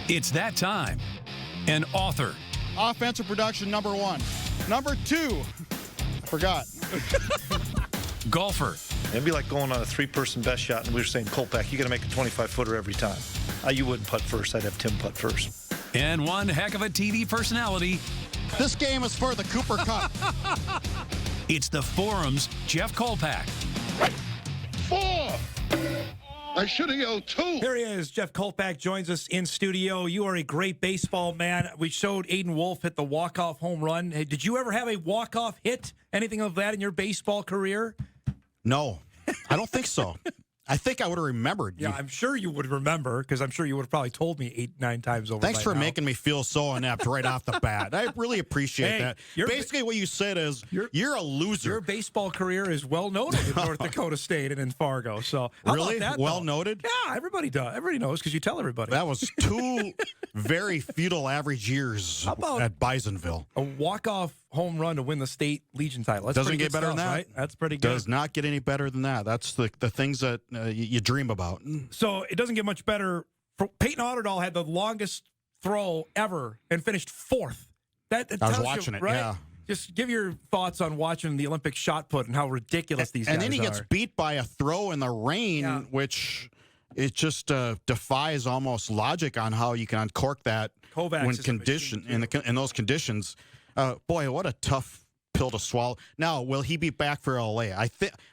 It's that time. An author, Offensive production, number 1. Number 2, I forgot. golfer, It'd be like going on a 3-person best shot, and we were saying, Kolpack, you got to make a 25-footer every time. You wouldn't putt first. I'd have Tim putt first. and one heck of a TV personality. This game is for the Cooper Cup. It's the Forum's Jeff Kolpack. 4. I should have yelled 2. Here he is. Jeff Kolpack joins us in studio. You are a great baseball man. We showed Aiden Wolf hit the walk-off home run. Hey, did you ever have a walk-off hit? Anything of that in your baseball career? No, I don't think so. I think I would have remembered. Yeah, I'm sure you would remember, because I'm sure you would have probably told me 8, 9 times over. Thanks for now. making me feel so inept right off the bat. I really appreciate that. Basically, what you said is you're a loser. Your baseball career is well noted in North Dakota State and in Fargo. So how Really? about that, Well though? noted? Yeah, everybody does. Everybody knows because you tell everybody. That was 2 very feudal average years about- at Bisonville. A walk-off home run to win the state Legion title. That's Doesn't pretty get good better than stuff, that. right? That's pretty good. Does not get any better than that. That's the things that you dream about. So it doesn't get much better. Peyton Otterdahl had the longest throw ever and finished 4th. That I was tells watching you, it, right? yeah. Just give your thoughts on watching the Olympic shot put and how ridiculous these guys are. And then he gets beat by a throw in the rain, Yeah. which it just defies almost logic on how you can uncork that Kovacs when is a condition machine, in those conditions. Boy, what a tough pill to swallow. Now, will he be back for LA?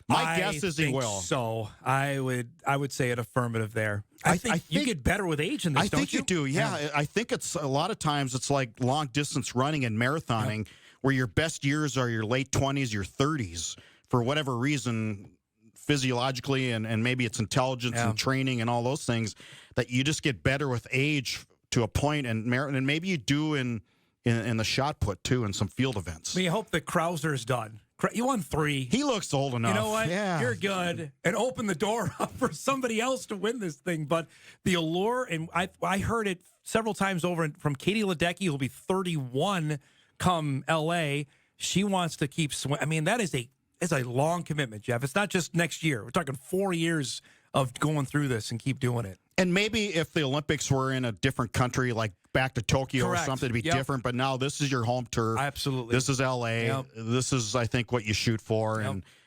My guess is he think will. So I would say an affirmative there. I think you get better with age in this. I think you do. Yeah, I think it's a lot of times it's like long distance running and marathoning, where your best years are your late 20s, your 30s, for whatever reason, physiologically and maybe it's intelligence and training and all those things, that you just get better with age to a point, and maybe you do in the shot put too in some field events. We hope that Krauser's done. You won 3. He looks old enough. You know what? Yeah. You're good. And open the door up for somebody else to win this thing. But the allure, and I heard it several times over from Katie Ledecky, who'll be 31 come L.A. She wants to keep swinging. I mean, that is a long commitment, Jeff. It's not just next year. We're talking 4 years of going through this and keep doing it. And maybe if the Olympics were in a different country, like back to Tokyo Correct. or something, to be different. But now this is your home turf. Absolutely. This is L.A. Yep. This is, I think, what you shoot for.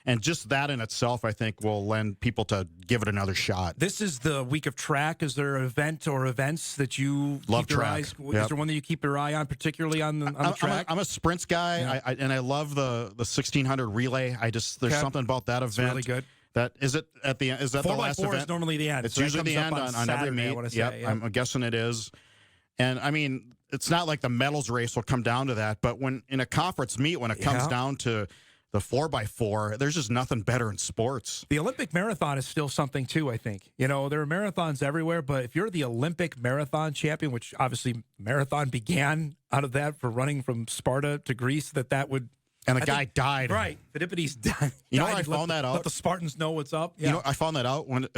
And just that in itself, I think, will lend people to give it another shot. This is the week of track. Is there an event or events that you Love keep your track. eyes? Yep. Is there one that you keep your eye on, particularly on the track? I'm a sprints guy, Yeah. and I love the 1600 relay. There's something about that event. really good. That is it at the end. Is that the last 4x4 event? is normally the end. It's So that usually the comes end up on every Saturday, I meet. wanna say, Yep, yeah. I'm guessing it is. And I mean, it's not like the medals race will come down to that, but when in a conference meet, when it comes down to the 4x4, there's just nothing better in sports. The Olympic marathon is still something too, I think. You know, there are marathons everywhere, but if you're the Olympic marathon champion, which obviously marathon began out of that for running from Sparta to Greece, that would. And the guy died. Right. Phidippides died. You know where I found that out? Let the Spartans know what's up. Yeah. You know, I found that out when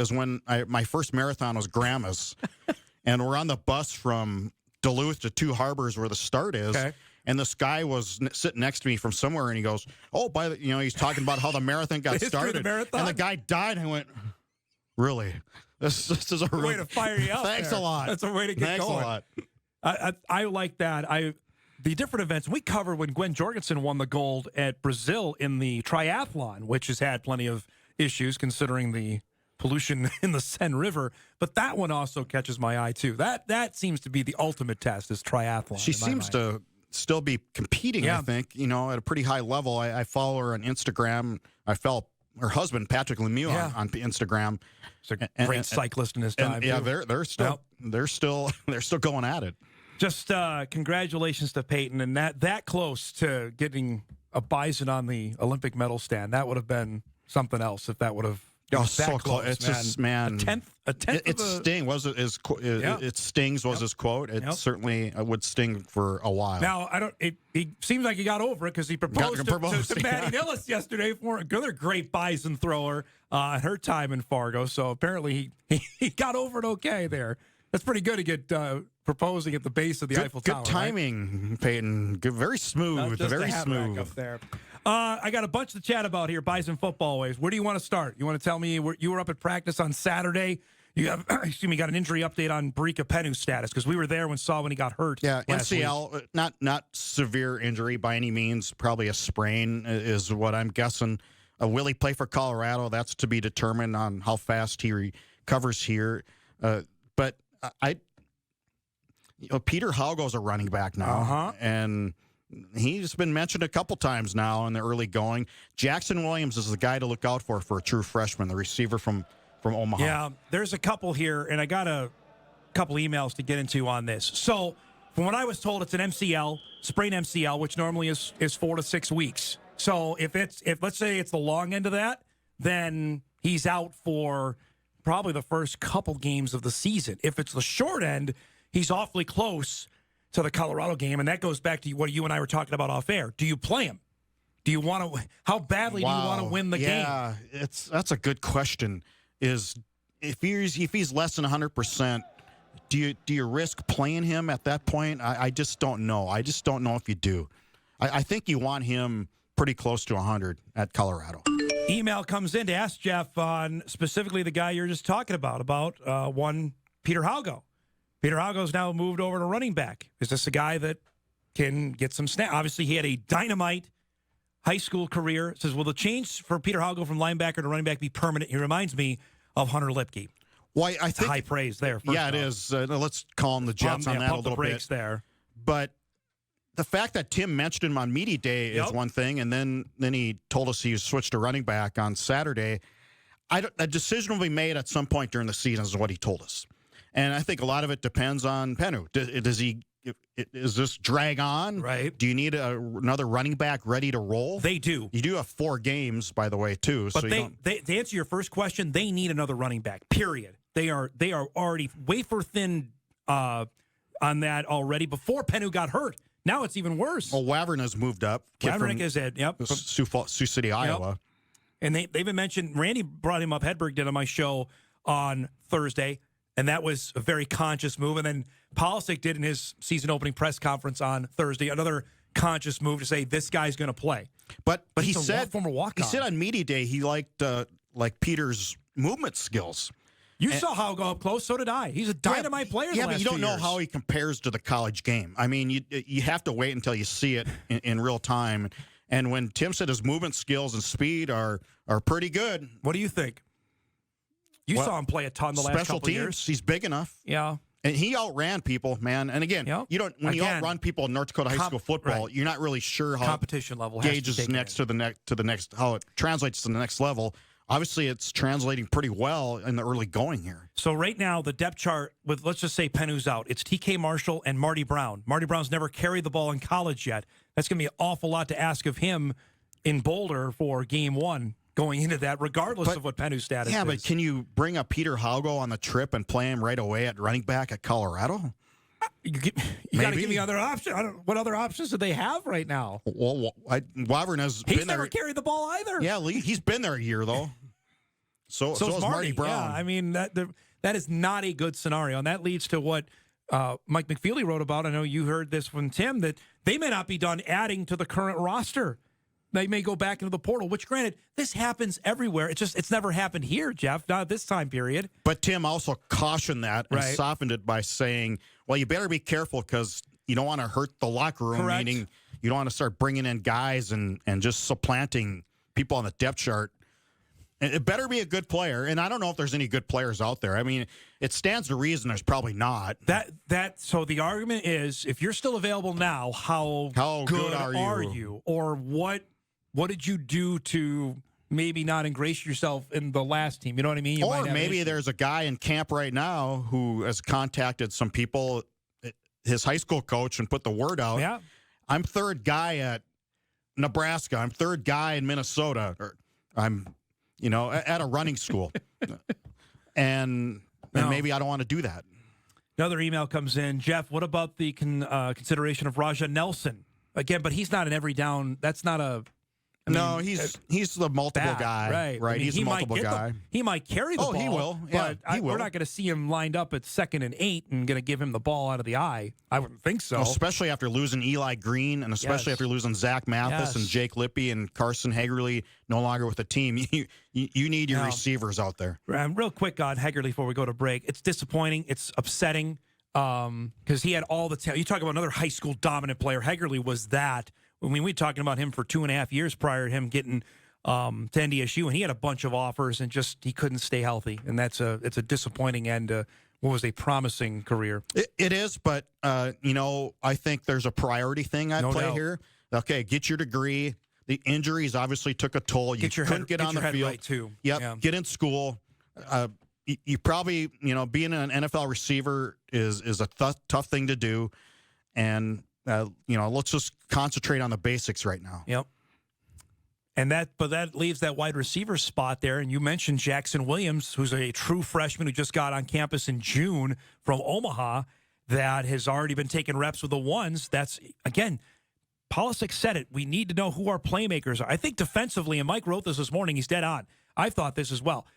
my first marathon was Grandma's, and we're on the bus from Duluth to Two Harbors where the start is. Okay. And this guy was sitting next to me from somewhere, and he goes, "Oh, he's talking about how the marathon got The history of the started." marathon? And the guy died, and I went, "Really? This is a way to fire you up. Thanks there. a lot. That's a way to get Thanks going. a lot. I like that. The different events we covered when Gwen Jorgensen won the gold at Brazil in the triathlon, which has had plenty of issues considering the pollution in the Seine River. But that one also catches my eye too. That seems to be the ultimate test is triathlon. She seems to still be competing. I think at a pretty high level. I follow her on Instagram. I follow her husband Patrick Lemieux on Instagram. He's a great cyclist in his time. Yeah, too. they're still going at it. Just congratulations to Peyton, and that close to getting a bison on the Olympic medal stand. That would have been something else if that would have. So close. It's man. just, man. A tenth. It sting was it stings was his quote. It certainly would sting for a while. Now he seems like he got over it because he proposed to Maddie Nillis yesterday for another great bison thrower at her time in Fargo. So apparently he got over it okay there. That's pretty good to get proposing at the base of the Eiffel Tower. Good timing, right? Peyton. Very smooth. Very smooth. Up there. I got a bunch to chat about here. Bison football ways. Where do you want to start? You want to tell me you were up at practice on Saturday? You have, excuse me, got an injury update on Barika Penu's status because we were there when he got hurt. Yeah, last week. MCL, not severe injury by any means. Probably a sprain is what I'm guessing. Will he play for Colorado? That's to be determined on how fast he recovers here. But Peter Haugo's a running back now, and he's been mentioned a couple times now in the early going. Jackson Williams is the guy to look out for a true freshman, the receiver from Omaha. Yeah, there's a couple here, and I got a couple emails to get into on this. So, from what I was told, it's an MCL, sprained MCL, which normally is 4 to 6 weeks. So, if let's say it's the long end of that, then he's out for probably the first couple games of the season. If it's the short end, he's awfully close to the Colorado game, and that goes back to what you and I were talking about off air. Do you play him? Do you want to? How badly do you want to win the game? Yeah, that's a good question. Is if he's less than 100%, do you risk playing him at that point? I just don't know. I just don't know if you do. I think you want him pretty close to 100 at Colorado. Email comes in to ask Jeff on specifically the guy you're just talking about one Peter Haugo. Peter Haugo's now moved over to running back. Is this a guy that can get some snap? Obviously, he had a dynamite high school career. It says, will the change for Peter Haugo from linebacker to running back be permanent? He reminds me of Hunter Lipke. Well, I think high praise there. Yeah, it is. Let's calm the Jets on that a little bit. There. But the fact that Tim mentioned him on media day is one thing, and then he told us he switched to running back on Saturday. A decision will be made at some point during the season, is what he told us. And I think a lot of it depends on Penu. Does this drag on? Right. Do you need another running back ready to roll? They do. You do have 4 games, by the way, too. But so to answer your first question, they need another running back, period. They are already wafer thin on that already before Penu got hurt. Now it's even worse. Well, Wavern has moved up. Wavernick is it, yep. Sioux City, Iowa. Yep. And they've been mentioned, Randy brought him up, Hedberg did on my show on Thursday, and that was a very conscious move. And then Polisic did in his season opening press conference on Thursday, another conscious move to say this guy's going to play. But he said former walk-on. He said on media day he liked Peter's movement skills. You saw how go up close, so did I. He's a dynamite player. Yeah, but you don't know how he compares to the college game. I mean, you have to wait until you see it in real time. And when Tim said his movement skills and speed are pretty good. What do you think? You saw him play a ton the last couple years. He's big enough. Yeah. And he outran people, man. And again, you outrun people in North Dakota high school football, you're not really sure how competition level gauges next to the next how it translates to the next level. Obviously, it's translating pretty well in the early going here. So right now, the depth chart with, let's just say Penu's out. It's TK Marshall and Marty Brown. Marty Brown's never carried the ball in college yet. That's going to be an awful lot to ask of him in Boulder for game 1 going into that, regardless of what Penu's status is. Yeah, but can you bring up Peter Haugo on the trip and play him right away at running back at Colorado? You got to give me other options. What other options do they have right now? Well, Wavern has He's been never there. carried the ball either. Yeah, he's been there a year, though. So is Marty Brown. Yeah, I mean, that is not a good scenario. And that leads to what Mike McFeely wrote about. I know you heard this from Tim, that they may not be done adding to the current roster. They may go back into the portal, which, granted, this happens everywhere. It's never happened here, Jeff, not at this time period. But Tim also cautioned that and softened it by saying, well, you better be careful because you don't want to hurt the locker room, meaning you don't want to start bringing in guys and just supplanting people on the depth chart. It better be a good player, and I don't know if there's any good players out there. I mean, it stands to reason there's probably not. So the argument is, if you're still available now, how good are you? Or what did you do to maybe not ingratiate yourself in the last team? You know what I mean? Or maybe there's a guy in camp right now who has contacted some people, his high school coach, and put the word out. Yeah. I'm third guy at Nebraska. I'm third guy in Minnesota. Or I'm, at a running school. and maybe I don't want to do that. Another email comes in. Jeff, what about the consideration of Raja Nelson? Again, but he's not an every down. That's not a No, he's the multiple back, guy. right? Right. I mean, He's a multiple guy. He might carry the ball. Oh, he will. Yeah, but he will. We're not going to see him lined up at 2nd and 8 and going to give him the ball out of the eye. I wouldn't think so. Especially after losing Eli Green, and especially after losing Zach Mathis and Jake Lippy and Carson Hagerly no longer with the team. You need your receivers out there. Real quick on Hagerly before we go to break. It's disappointing. It's upsetting because he had all the talent. You talk about another high school dominant player. Hagerly was that. I mean, we were talking about him for 2.5 years prior to him getting to NDSU, and he had a bunch of offers, and just he couldn't stay healthy, and it's a disappointing end to what was a promising career. It is, but I think there's a priority thing at play here. Okay, get your degree. The injuries obviously tough a toll. You couldn't get on the field. Right too. Yep. Yeah. Get in school. You probably being an NFL receiver is a tough thing to do, and let's just concentrate on the basics right now. Yep. And that leaves that wide receiver spot there. And you mentioned Jackson Williams, who's a true freshman who just got on campus in June from Omaha, that has already been taking reps with the ones. That's, again, Polisic said it. We need to know who our playmakers are. I think defensively, and Mike wrote this morning, he's dead on. I've thought this as well.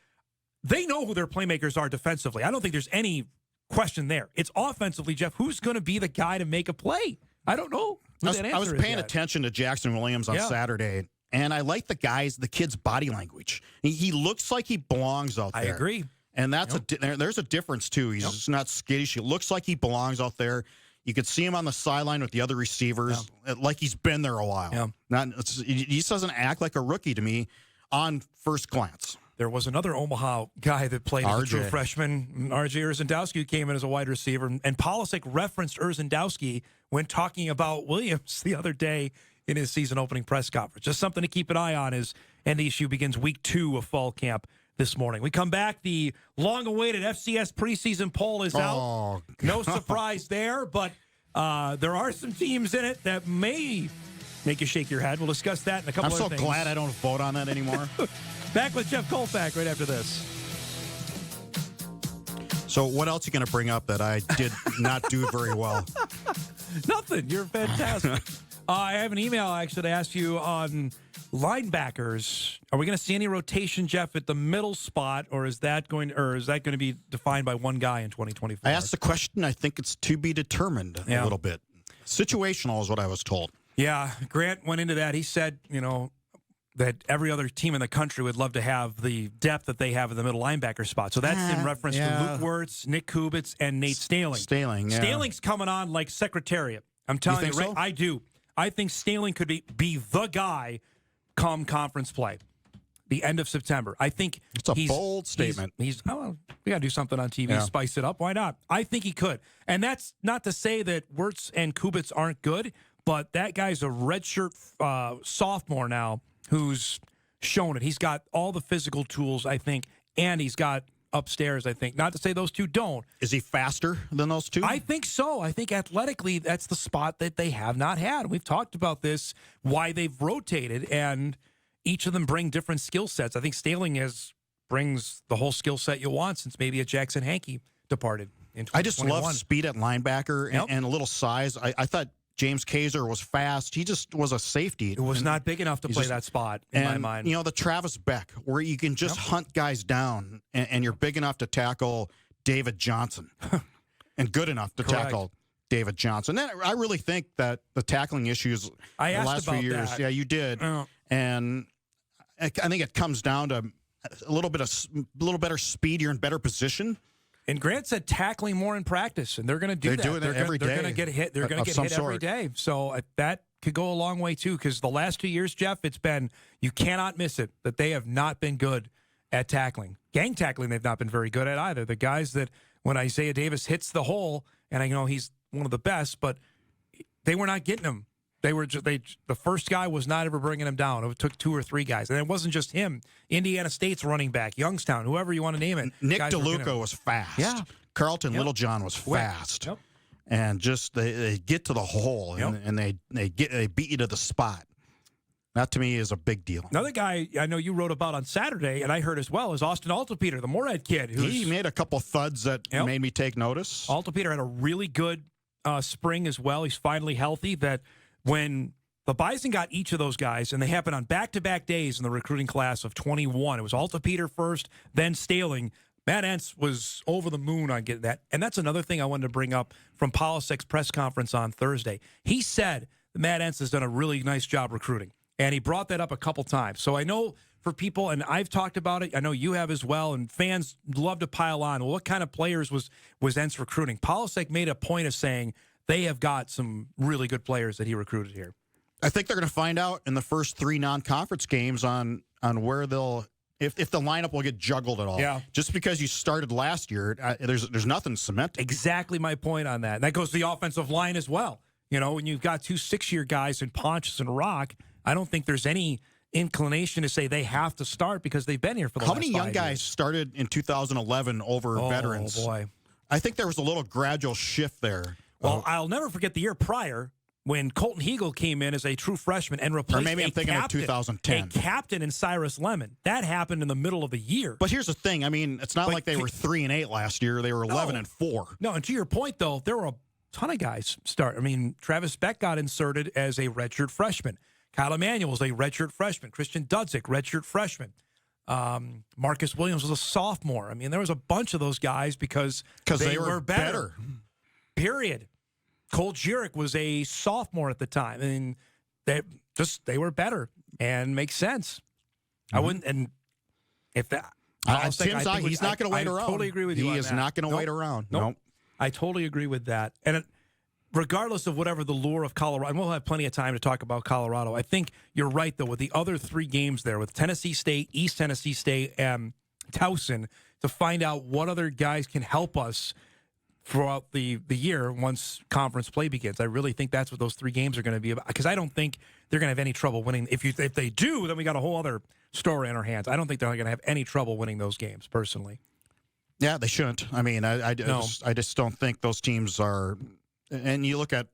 They know who their playmakers are defensively. I don't think there's any question there. It's offensively, Jeff, who's going to be the guy to make a play? I don't know. I was paying attention to Jackson Williams on Saturday, and I like the kid's body language. He looks like he belongs out there. I agree. And that's there's a difference, too. He's just not skittish. He looks like he belongs out there. You could see him on the sideline with the other receivers, like he's been there a while. Yeah. He just doesn't act like a rookie to me on first glance. There was another Omaha guy that played as a true freshman, R.J. Urzendowski, who came in as a wide receiver. And Polisic referenced Urzendowski when talking about Williams the other day in his season opening press conference. Just something to keep an eye on as NDSU begins week 2 of fall camp this morning. We come back. The long-awaited FCS preseason poll is out. No surprise there, but there are some teams in it that may make you shake your head. We'll discuss that in a couple of things. I'm so glad I don't vote on that anymore. Back with Jeff Kolpack right after this. So what else are you going to bring up that I did not do very well? Nothing. You're fantastic. I have an email actually to ask you on linebackers. Are we going to see any rotation, Jeff, at the middle spot, or is that going to be defined by one guy in 2024? I asked the question. I think it's to be determined a little bit. Situational is what I was told. Yeah, Grant went into that. He said, that every other team in the country would love to have the depth that they have in the middle linebacker spot. So that's in reference to Luke Wirtz, Nick Kubitz, and Nate Staling. Staling's coming on like Secretariat. I'm telling you, right? So? I do. I think Staling could be the guy come conference play, the end of September. I think it's a bold statement. We got to do something on TV, spice it up. Why not? I think he could. And that's not to say that Wirtz and Kubitz aren't good, but that guy's a redshirt sophomore now who's shown it. He's got all the physical tools, I think, and he's got upstairs, I think. Not to say those two don't. Is he faster than those two? I think so. I think athletically, that's the spot that they have not had. We've talked about this, why they've rotated, and each of them bring different skill sets. I think Staling brings the whole skill set you want since maybe a Jackson Hankey departed in 2021. I just love speed at linebacker and a little size. I thought James Kaiser was fast. He just was a safety. It was not big enough to play that spot, in my mind. The Travis Beck, where you can just hunt guys down, and you're big enough to tackle David Johnson and good enough to tackle David Johnson. And I really think that the tackling issues the last few years, you did. And I think it comes down to a little better speed. You're in better position. And Grant said tackling more in practice, and they're going to do that. They're doing it every day. They're going to get hit. They're going to get hit every day. So that could go a long way, too, because the last 2 years, Jeff, it's been, you cannot miss it, that they have not been good at tackling. Gang tackling, they've not been very good at either. The guys that, when Isaiah Davis hits the hole, and I know he's one of the best, but they were not getting him. The first guy was not ever bringing him down. It took 2 or 3 guys. And it wasn't just him. Indiana State's running back, Youngstown, whoever you want to name it. Nick DeLuca was fast. Yeah. Carlton Littlejohn was fast. Yep. And just they get to the hole and they beat you to the spot. That to me is a big deal. Another guy I know you wrote about on Saturday, and I heard as well, is Austin Altopeter, the Moorhead kid. He made a couple thuds that made me take notice. Altopeter had a really good spring as well. He's finally healthy. That when the Bison got each of those guys, and they happened on back-to-back days in the recruiting class of 21. It was Alta Peter first, then Staling. Matt Entz was over the moon on getting that. And that's another thing I wanted to bring up from Polisek's press conference on Thursday. He said that Matt Entz has done a really nice job recruiting, and he brought that up a couple times. So I know for people, and I've talked about it, I know you have as well, and fans love to pile on. Well, what kind of players was Entz recruiting? Polisek made a point of saying they have got some really good players that he recruited here. I think they're going to find out in the first 3 non-conference games on where they'll if the lineup will get juggled at all. Yeah. Just because you started last year, there's nothing cemented. Exactly my point on that. And that goes to the offensive line as well. You know, when you've got 2 6-year guys in Pontius and Rock, I don't think there's any inclination to say they have to start because they've been here for the last 5 years. How many young guys started in 2011 over veterans? Oh, boy. I think there was a little gradual shift there. Well, I'll never forget the year prior when Colton Hegel came in as a true freshman and replaced or maybe I'm thinking captain, of 2010. a captain in Cyrus Lemon. That happened in the middle of the year. But here's the thing. I mean, it's not like they were 3-8 last year. They were 11-4. No, and to your point, though, there were a ton of guys start. I mean, Travis Beck got inserted as a redshirt freshman. Kyle Emanuel was a redshirt freshman. Christian Dudzik, redshirt freshman. Marcus Williams was a sophomore. I mean, there was a bunch of those guys because they were better. Period. Cole Jurek was a sophomore at the time, and they were better, and makes sense. Mm-hmm. I wouldn't, and if that, he's not going to wait around. I totally agree with you. He is not going to wait around. Nope. I totally agree with that. And regardless of whatever the lure of Colorado, and we'll have plenty of time to talk about Colorado. I think you're right though with the other 3 games there with Tennessee State, East Tennessee State, and Towson to find out what other guys can help us throughout the year once conference play begins. I really think that's what those 3 games are going to be about, because I don't think they're going to have any trouble winning. If they do, then we got a whole other story in our hands. I don't think they're going to have any trouble winning those games, personally. Yeah, they shouldn't. I mean, I just don't think those teams are. And you look at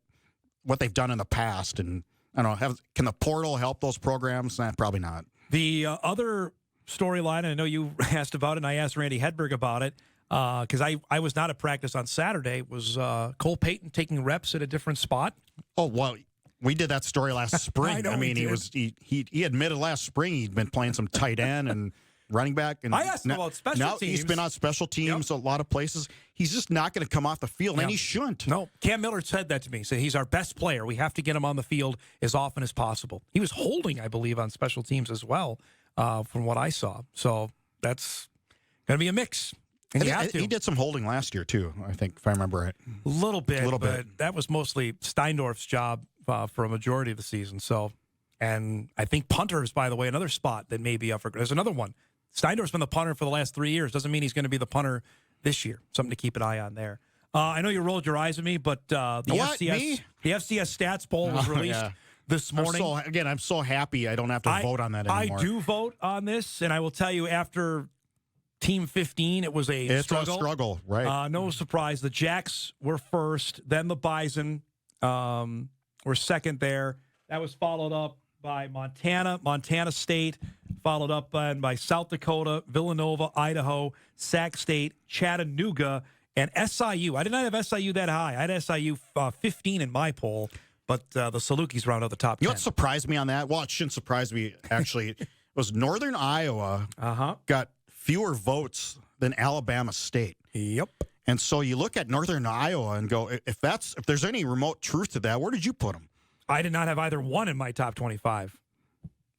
what they've done in the past, and I don't know, can the portal help those programs? Probably not. The other storyline, and I know you asked about it, and I asked Randy Hedberg about it, because I was not at practice on Saturday, was Cole Payton taking reps at a different spot. Oh, well, we did that story last spring. I mean, he admitted last spring he'd been playing some tight end and running back. And I asked him about special teams. He's been on special teams a lot of places. He's just not going to come off the field, and he shouldn't. No, Cam Miller said that to me. He said he's our best player. We have to get him on the field as often as possible. He was holding, I believe, on special teams as well, from what I saw. So that's going to be a mix. And he did some holding last year, too, I think, if I remember right. A little bit. But that was mostly Steindorf's job for a majority of the season. So, and I think punter is, by the way, another spot that may be up for. There's another one. Steindorf's been the punter for the last 3 years. Doesn't mean he's going to be the punter this year. Something to keep an eye on there. I know you rolled your eyes at me, but the FCS stats poll was released this morning. I'm so happy I don't have to vote on that anymore. I do vote on this, and I will tell you after Team 15, it was a struggle. A struggle, right? No surprise. The Jacks were first, then the Bison were second there. That was followed up by Montana State, followed up by South Dakota, Villanova, Idaho, Sac State, Chattanooga, and SIU. I did not have SIU that high. I had SIU 15 in my poll, but the Salukis round out the top 10. You know what surprised me on that? Well, it shouldn't surprise me, actually. It was Northern Iowa got fewer votes than Alabama State. Yep. And so you look at Northern Iowa and go, if there's any remote truth to that, where did you put them? I did not have either one in my top 25.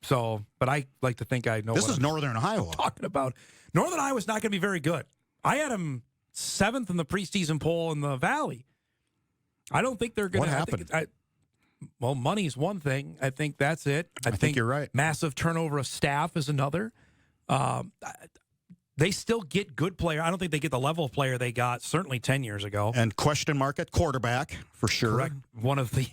So, but I like to think I know this is Northern Iowa. Talking about Northern Iowa's not going to be very good. I had them 7th in the preseason poll in the Valley. I don't think they're going to. What happened? Well, money's one thing. I think that's it. I think you're right. Massive turnover of staff is another. They still get good player. I don't think they get the level of player they got certainly 10 years ago. And question mark at quarterback for sure. Correct. One of the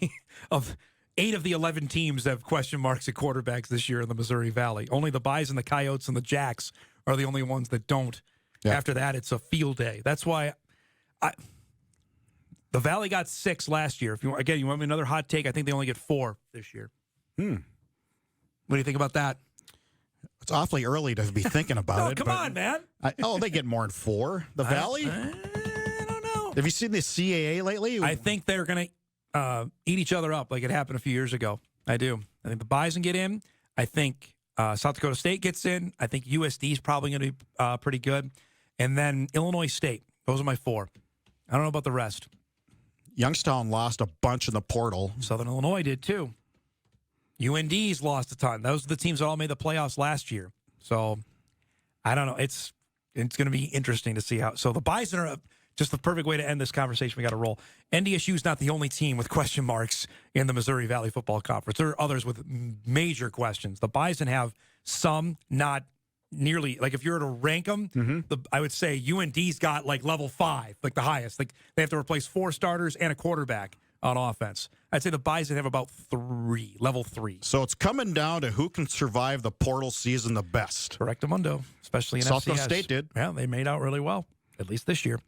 of 8 of the 11 teams have question marks at quarterbacks this year in the Missouri Valley. Only the Bison, the Coyotes, and the Jacks are the only ones that don't. Yeah. After that, it's a field day. That's why the Valley got 6 last year. If you want me another hot take? I think they only get 4 this year. What do you think about that? It's awfully early to be thinking about it. Come on, man. They get more than 4. The Valley? I don't know. Have you seen the CAA lately? I think they're going to eat each other up like it happened a few years ago. I do. I think the Bison get in. I think South Dakota State gets in. I think USD is probably going to be pretty good. And then Illinois State. Those are my 4. I don't know about the rest. Youngstown lost a bunch in the portal. Southern Illinois did too. UND's lost a ton. Those are the teams that all made the playoffs last year. So I don't know. It's going to be interesting to see how. So the Bison are just the perfect way to end this conversation. We got to roll. NDSU is not the only team with question marks in the Missouri Valley Football Conference. There are others with major questions. The Bison have some, not nearly. Like if you were to rank them, I would say UND's got like level 5, like the highest. Like they have to replace 4 starters and a quarterback on offense. I'd say the Bison have about 3, level 3. So it's coming down to who can survive the portal season the best. Correctamundo, especially in South FCS. Dakota State did. Yeah, they made out really well, at least this year.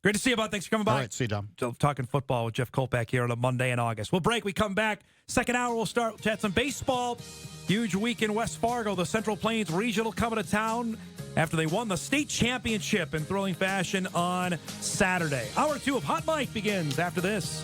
Great to see you, bud. Thanks for coming by. All right, see you, Dom. Talking football with Jeff Kolpack here on a Monday in August. We'll break. We come back. Second hour, we'll start. We'll chat some baseball. Huge week in West Fargo. The Central Plains Regional coming to town after they won the state championship in thrilling fashion on Saturday. Hour 2 of Hot Mike begins after this.